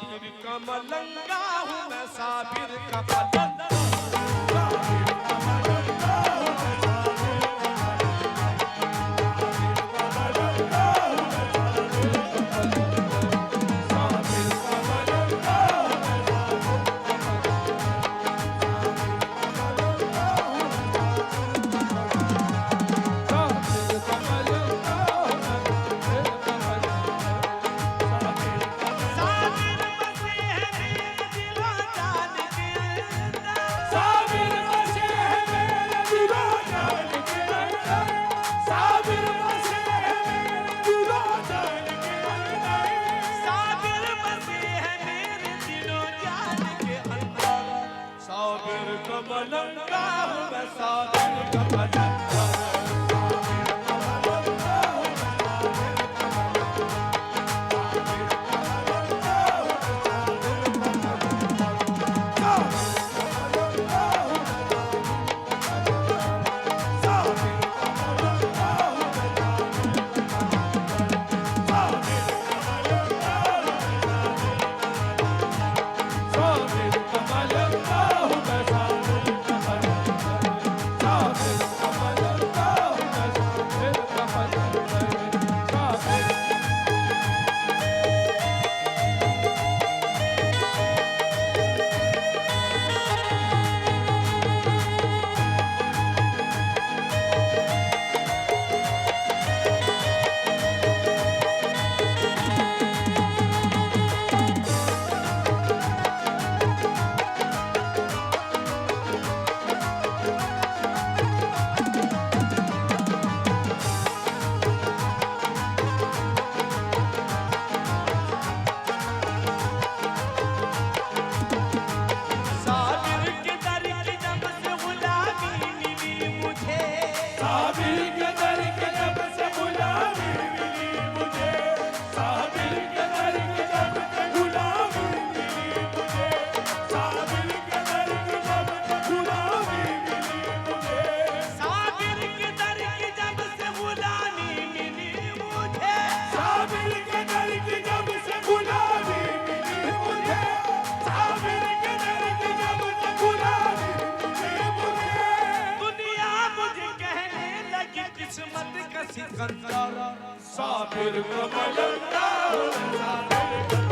साबिर का मलंगा हूँ मैं, साबिर का मलंगा। मलंगा हूँ मैं, साबिर का मलंगा। सिकंदर साबिर का मलंगा हूँ, साबिर का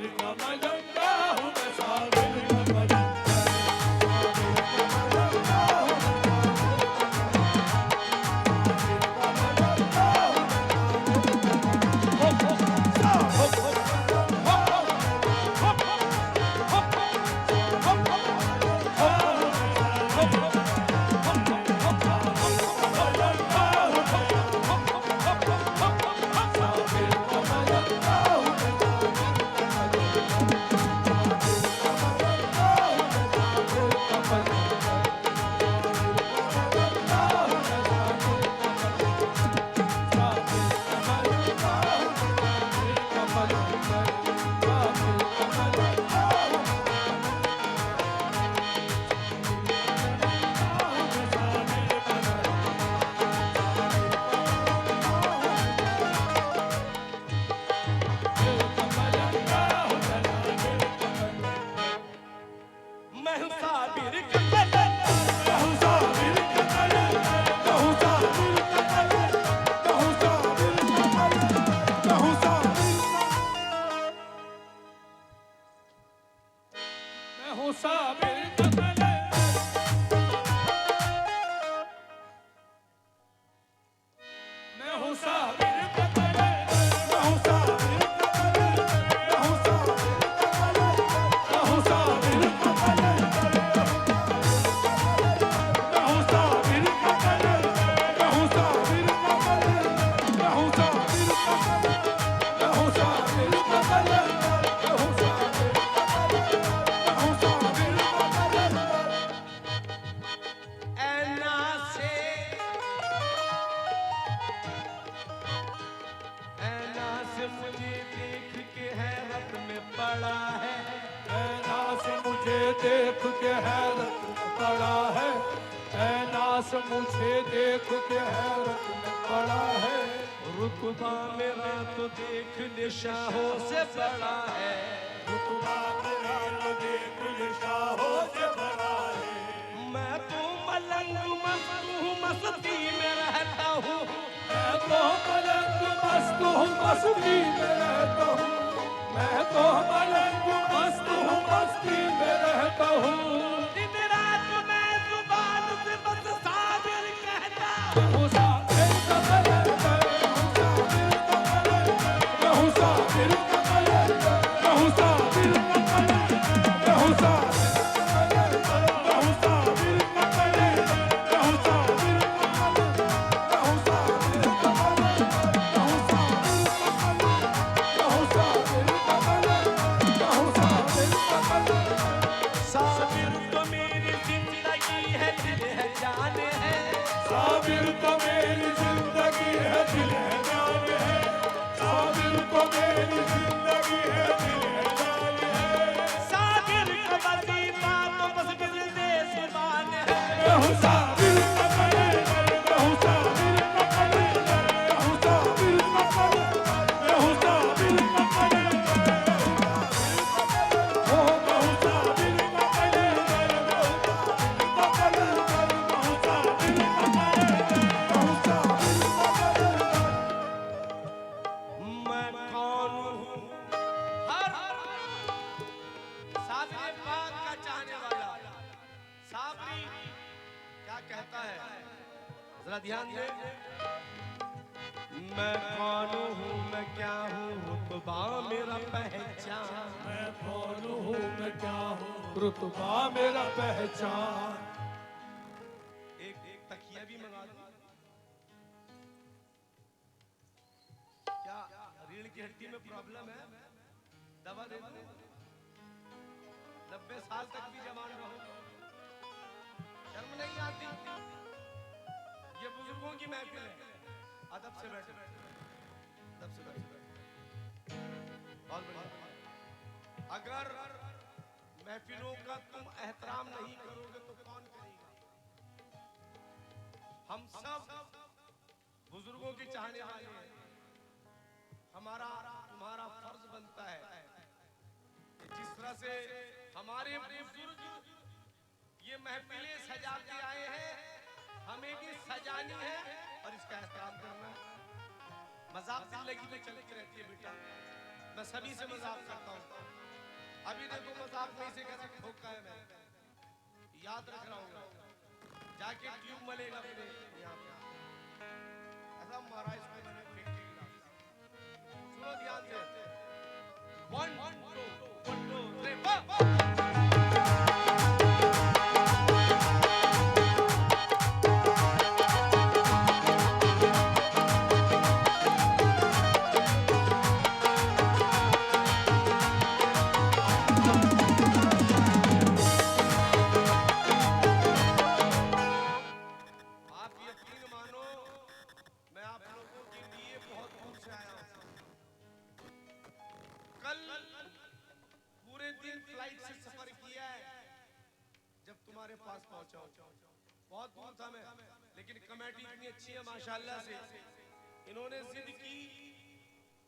साबिर का मलंगा हूँ मैं, साबिर का मलंगा। मैं हूँ साबिर का मलंगा, मैं हूँ साबिर का मलंगा, मैं हूँ साबिर का मलंगा, मैं हूँ साबिर का मलंगा, मैं हूँ साबिर का मलंगा। मैं हूँ साबिर का मलंगा, मैं हूँ साबिर का मलंगा, मैं हूँ साबिर का मलंगा, मैं हूँ साबिर का मलंगा, मैं हूँ साबिर का मलंगा, मैं हूँ साबिर का मलंगा, मैं हूँ साबिर का मलंगा, मैं हूँ साबिर का मलंगा, मैं हूँ साबिर का मलंगा। ऐना से मुझे देख के हैरत में पड़ा है, ऐना से मुझे देख के हैरत में पड़ा है, ऐना से मुझे देख के हैरत में पड़ा है। रुतबा मेरा तो देख निशाहों से बड़ा है, रुतबा मेरा तो देख निशाहों से बड़ा है। मैं तो मलंग मस्त हूँ, मस्ती में रहता हूँ, मैं तो मलंग मस्त हूँ, मस्ती में रहता हूँ, मैं तो मलंग मस्त हूँ, मस्ती में रहता हूँ। दिन रात मैं जुबान से बस साबिर कहता हूँ। मैं हूँ साबिर का मलंगा, मैं हूँ साबिर का मलंगा, मैं हूँ साबिर का मलंगा, मैं हूँ साबिर का मलंगा, मैं हूँ साबिर का मलंगा, मैं हूँ साबिर का मलंगा, मैं हूँ साबिर का मलंगा, मैं हूँ साबिर का मलंगा, मैं हूँ साबिर का मलंगा, मैं हूँ साबिर का मलंगा। साबिर तो मेरी जिंदगी है, दिल है, जान है, साबिर तो मेरी जिंदगी है, दिल है, जान है, साबिर तो मेरी जिंदगी है, दिल है, जान है। साबिर का वजीफा तो बस दिल दे जुबान है। मैं हूँ साबिर का मलंगा, मैं हूँ साबिर का मलंगा, मैं हूँ साबिर का मलंगा, मैं हूँ साबिर का मलंगा, ओ मैं हूँ साबिर का मलंगा, मैं हूँ साबिर का मलंगा, मैं हूँ साबिर का मलंगा, मैं हूँ साबिर का मलंगा। मैं कौन हूँ? हर साबिर पाक का चाहने वाला साबरी क्या कहता है, जरा ध्यान दे। मैं कौन हूँ, मैं क्या हूँ, रुतबा मेरा पहचान, मैं कौन हूँ, मैं क्या हूँ, रुतबा मेरा पहचान। एक तकिया भी मंगा दूं क्या? रीढ़ की हड्डी में प्रॉब्लम है, दवा दे दूं? 90 साल तक भी जवान रहो, शर्म नहीं आती? ये बुजुर्गों की महफिल है, अदब से बैठो, अदब से बैठो। बहुत बढ़िया। अगर महफिलों का तुम एहतराम नहीं करोगे तो कौन करेगा? हम सब बुजुर्गों के चाहने वाले हैं, हमारा तुम्हारा फर्ज बनता है कि जिस तरह से हमारे बुजुर्ग ये महफिलें सजाते आए हैं, हमें भी सजानी है और इसका एहतराम करना है। मजाक जिंदगी में चलती रहती है बेटा, मैं सभी से मजाक करता हूँ। अभी देखो मजाक में से कैसे ठोका है मैं, याद रख रहा हूँ। जाके ट्यूब मलेगा मेरे यहाँ पे, ऐसा मारा इसको मैंने फेंक के गिरा। सुनो ध्यान से, 1 2 3 बहुत दूर था मैं, लेकिन कमेटी इतनी अच्छी है माशाल्लाह से, इन्होंने जिद की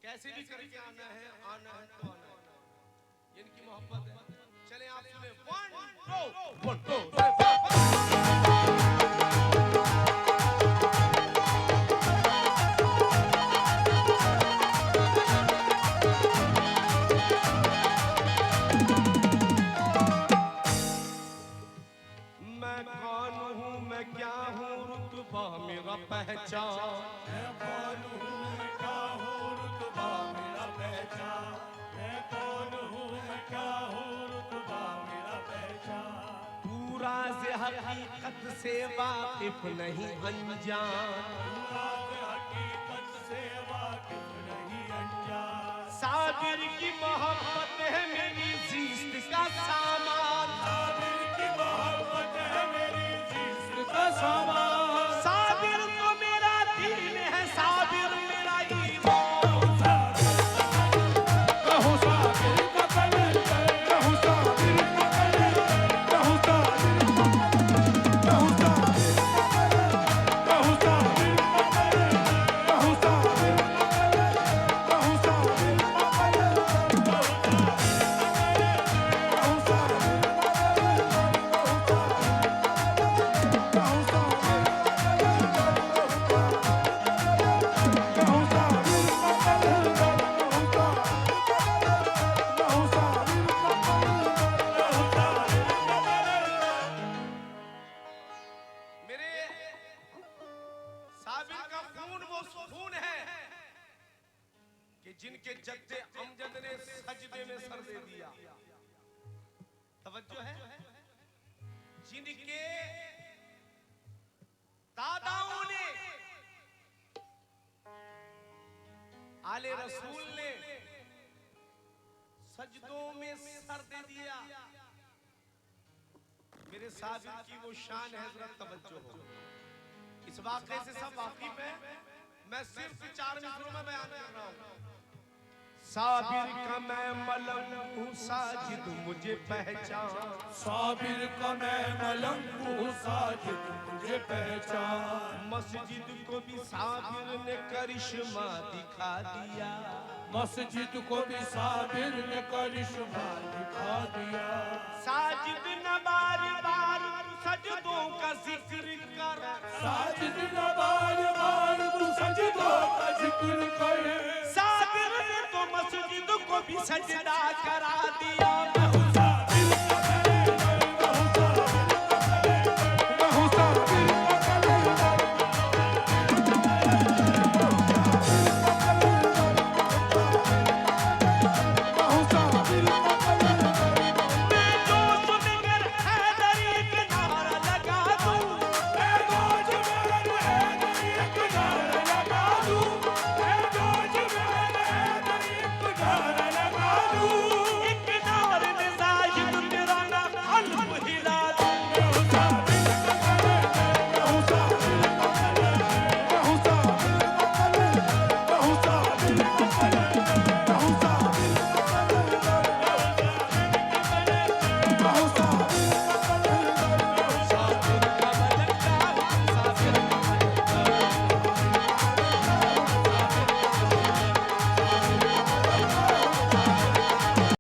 कैसे भी करके आना है तो आना है। इनकी मोहब्बत है। चले आप सुने, 1 2 पहचान, मैं कौन हूँ, मैं क्या हूँ, रुतबा मेरा पहचान। मैं कौन हूँ, मैं क्या हूँ, रुतबा मेरा पहचान। पूरा से हकीकत से वाकिफ नहीं अनजान, पूरा से हकीकत से वाकिफ नहीं अनजान। साबिर की मोहब्बत है मेरी जिस्त का सामान, साबिर की मोहब्बत है मेरी जिस्त का सामान। जिनके जद्दे अमजद ने सजदे में सर दे दिया, तवज्जो है, जिनके दादाओं ने आले रसूल ने सजदों में सर दे दिया, मेरे साबिर की वो शान है, जरा तवज्जो हो। इस वाक़े से सब वाकिफ है, मैं सिर्फ 4 मिसरों में बयान कर रहा हूं। साबिर का मैं मलंग हूँ, साजिद मुझे पहचान। साबिर का मैं मलंग हूँ, साजिद मुझे पहचान। मस्जिद को भी साबिर ने करिश्मा दिखा दिया, मस्जिद को भी साबिर ने करिश्मा दिखा दिया। साजिद न बार बार सजदों का जिक्र कर, साजिद न बार बार सजदों का जिक्र कर। साबिर ने तो मस्जिद को भी सजदा करा दिया।